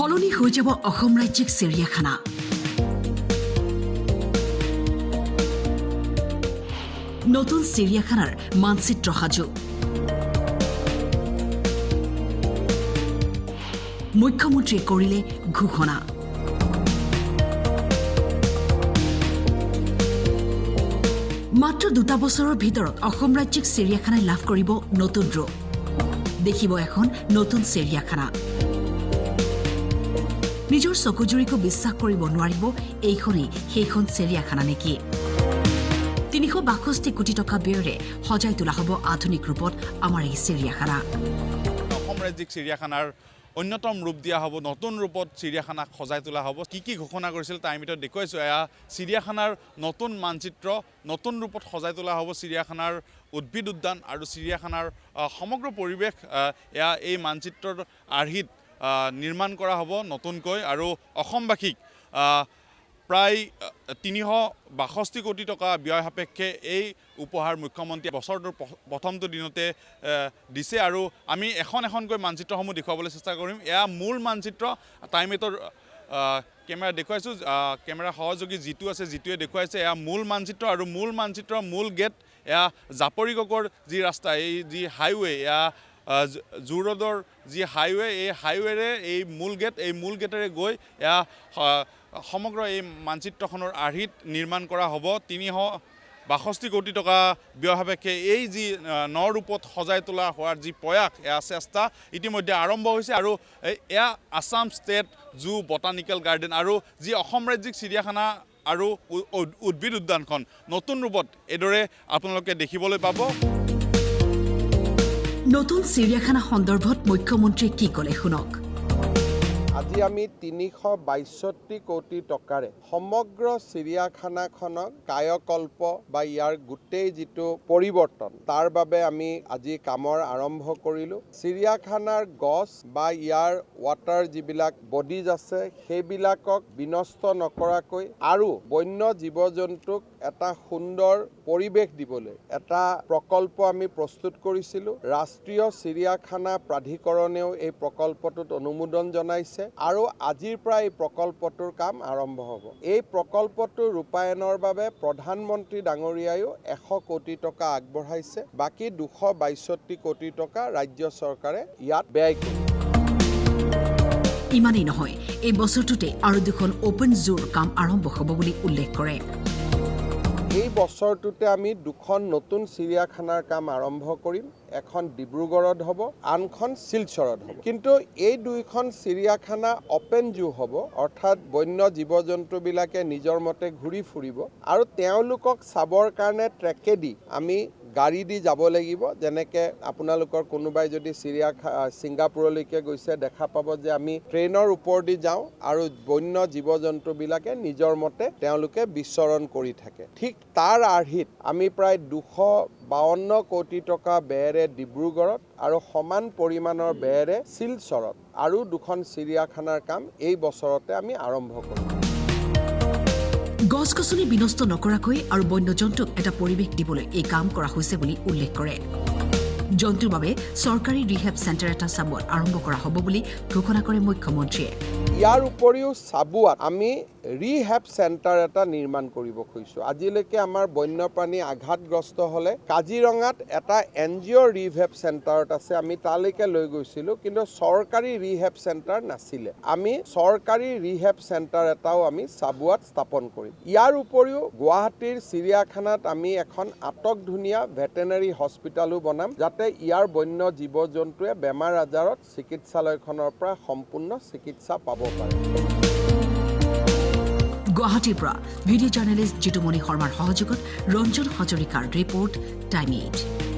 সলনি হৈ যাব অসম ৰাজ্যিক চিৰিয়াখানা। নতুন চিৰিয়াখানাৰ মানচিত্ৰ সাজু। মুখ্যমন্ত্ৰীয়ে কৰিলে ঘোষণা। মাত্ৰ 2 বছৰৰ ভিতৰত অসম ৰাজ্যিক চিৰিয়াখানাই লাভ কৰিব নতুন ৰূপ। দেখিব এখন নতুন চিৰিয়াখানা। নিজৰ চকুজুৰিকো বিশ্বাস কৰিব নোৱাৰিব এইখনেই সেইখন চিৰিয়াখানা নেকি। 362 কোটি টকা ব্যয়েৰে সজাই তোলা হ'ব আধুনিক ৰূপত আমাৰ এই চিৰিয়াখানা। অসম ৰাজ্যিক চিৰিয়াখানাৰ অন্যতম ৰূপ দিয়া হ'ব, নতুন ৰূপত চিৰিয়াখানাক সজাই তোলা হ'ব। কি ঘোষণা কৰিছিল তাৰ ভিতৰত দেখুৱাইছোঁ। এয়া চিৰিয়াখানাৰ নতুন মানচিত্ৰ, নতুন ৰূপত সজাই তোলা হ'ব চিৰিয়াখানাৰ উদ্ভিদ উদ্যান আৰু চিৰিয়াখানাৰ সমগ্ৰ পৰিৱেশ এয়া এই মানচিত্ৰৰ আৰ্হিত নিৰ্মাণ কৰা হ'ব নতুনকৈ। আৰু অসমবাসীক প্ৰায় 362 কোটি টকা ব্যয় সাপেক্ষে এই উপহাৰ মুখ্যমন্ত্ৰীয়ে বছৰটোৰ প্ৰথমটো দিনতে দিছে। আৰু আমি এখনকৈ মানচিত্ৰসমূহ দেখুৱাবলৈ চেষ্টা কৰিম। এয়া মূল মানচিত্ৰ। টাইমেটৰ কেমেৰা দেখুৱাইছোঁ, কেমেৰা সহযোগী যিটো আছে যিটোৱে দেখুৱাইছে। এয়া মূল মানচিত্ৰ আৰু মূল মানচিত্ৰ মূল গেট এয়া জাপৰিগকৰ যি ৰাস্তা, এই যি হাইৱে, এয়া জু ৰোডৰ যি হাইৱে, এই হাইৱেৰে এই মূল গেট, এই মূল গেটেৰে গৈ এয়া সমগ্ৰ এই মানচিত্ৰখনৰ আৰ্হিত নিৰ্মাণ কৰা হ'ব। 362 কোটি টকা ব্যয় সাপেক্ষে এই যি নৰূপত সজাই তোলা হোৱাৰ যি প্ৰয়াস, এয়া চেষ্টা ইতিমধ্যে আৰম্ভ হৈছে। আৰু এয়া Assam state zoo botanical garden আৰু যি অসম ৰাজ্যিক চিৰিয়াখানা আৰু উদ্ভিদ উদ্যানখন নতুন ৰূপত এইদৰে আপোনালোকে দেখিবলৈ পাব। নতুন চিৰিয়াখানা সন্দৰ্ভত মুখ্যমন্ত্ৰীয়ে কি ক'লে শুনক। আজি আমি 362 কোটি টকাৰে সমগ্ৰ চিৰিয়াখানাখনক কায়কল্প বা ইয়াৰ গোটেই যিটো পৰিৱৰ্তন, তাৰ বাবে আমি আজি কামৰ আৰম্ভ কৰিলোঁ। চিৰিয়াখানাৰ গছ বা ইয়াৰ ৱাটাৰ যিবিলাক বডিজ আছে সেইবিলাকক বিনষ্ট নকৰাকৈ আৰু বন্য জীৱ জন্তুক এটা সুন্দৰ পৰিৱেশ দিবলৈ এটা প্ৰকল্প আমি প্ৰস্তুত কৰিছিলোঁ। ৰাষ্ট্ৰীয় চিৰিয়াখানা প্ৰাধিকৰণেও এই প্ৰকল্পটোত অনুমোদন জনাইছে আৰু আজিৰ পৰা এই প্ৰকল্পটোৰ কাম আৰম্ভ হ'ব। এই প্ৰকল্পটো ৰূপায়ণৰ বাবে প্ৰধানমন্ত্ৰী ডাঙৰীয়ায়ো 100 কোটি টকা আগবঢ়াইছে। বাকী 262 কোটি টকা ৰাজ্য চৰকাৰে ইয়াত ব্যয় কৰিব। ইমানেই নহয়, এই বছৰটোতে আৰু 2খন অপেন জুৰ কাম আৰম্ভ হ'ব বুলি উল্লেখ কৰে। এই বছৰটোতে আমি 2খন নতুন চিৰিয়াখানাৰ কাম আৰম্ভ কৰিম। এখন ডিব্ৰুগড়ত হ'ব, আনখন শিলচৰত হ'ব। কিন্তু এই 2খন চিৰিয়াখানা অপেন জু হ'ব, অৰ্থাৎ বন্য জীৱ জন্তুবিলাকে নিজৰ মতে ঘূৰি ফুৰিব আৰু তেওঁলোকক চাবৰ কাৰণে ট্ৰেকেদি আমি গাড়ী দি যাব লাগিব। যেনেকৈ আপোনালোকৰ কোনোবাই যদি ছিংগাপুৰলৈকে গৈছে দেখা পাব যে আমি ট্ৰেইনৰ ওপৰেদি যাওঁ আৰু বন্য জীৱ জন্তুবিলাকে নিজৰ মতে তেওঁলোকে বিচৰণ কৰি থাকে। ঠিক তাৰ আৰ্হিত আমি প্ৰায় 252 কোটি টকা ব্যয়েৰে ডিব্ৰুগড়ত আৰু সমান পৰিমাণৰ ব্যয়েৰে শিলচৰত আৰু 2খন চিৰিয়াখানাৰ কাম এই বছৰতে আমি আৰম্ভ কৰিম। গছ-গছনি বিনষ্ট নকৰাকৈ আৰু বন্যজন্তুক এটা পৰিৱেশ দিবলৈ এই কাম কৰা হৈছে বুলি উল্লেখ কৰে। জন্তুৰ বাবে চৰকাৰী ৰিহেব চেণ্টাৰ এটা চাবুৱাত আৰম্ভ কৰা হ'ব বুলি ঘোষণা কৰে মুখ্যমন্ত্ৰীয়ে। ইয়াৰ উপৰিও চাবুৱাত আমি ৰিহেব চেণ্টাৰ এটা নিৰ্মাণ কৰিব খুজিছোঁ। আজিলৈকে আমাৰ বন্যপ্ৰাণী আঘাতগ্ৰস্ত হ'লে কাজিৰঙাত এটা NGO ৰিহেব চেণ্টাৰত আছে, আমি তালৈকে লৈ গৈছিলোঁ, কিন্তু চৰকাৰী ৰিহেব চেণ্টাৰ নাছিলে। আমি চৰকাৰী ৰিহেব চেণ্টাৰ এটাও আমি চাবুৱাত স্থাপন কৰিম। ইয়াৰ উপৰিও গুৱাহাটীৰ চিৰিয়াখানাত আমি এখন আটকধুনীয়া ভেটেনেৰী হস্পিটেলো বনাম, যাতে ইয়াৰ বন্য জীৱ জন্তুৱে বেমাৰ আজাৰত চিকিৎসালয়খনৰ পৰা সম্পূৰ্ণ চিকিৎসা পাব পাৰে। গুৱাহাটীৰ পৰা ভিডিঅ' জাৰ্নেলিষ্ট জিতুমণি শৰ্মাৰ সহযোগত ৰঞ্জন হাজৰিকাৰ ৰিপৰ্ট, টাইম 8।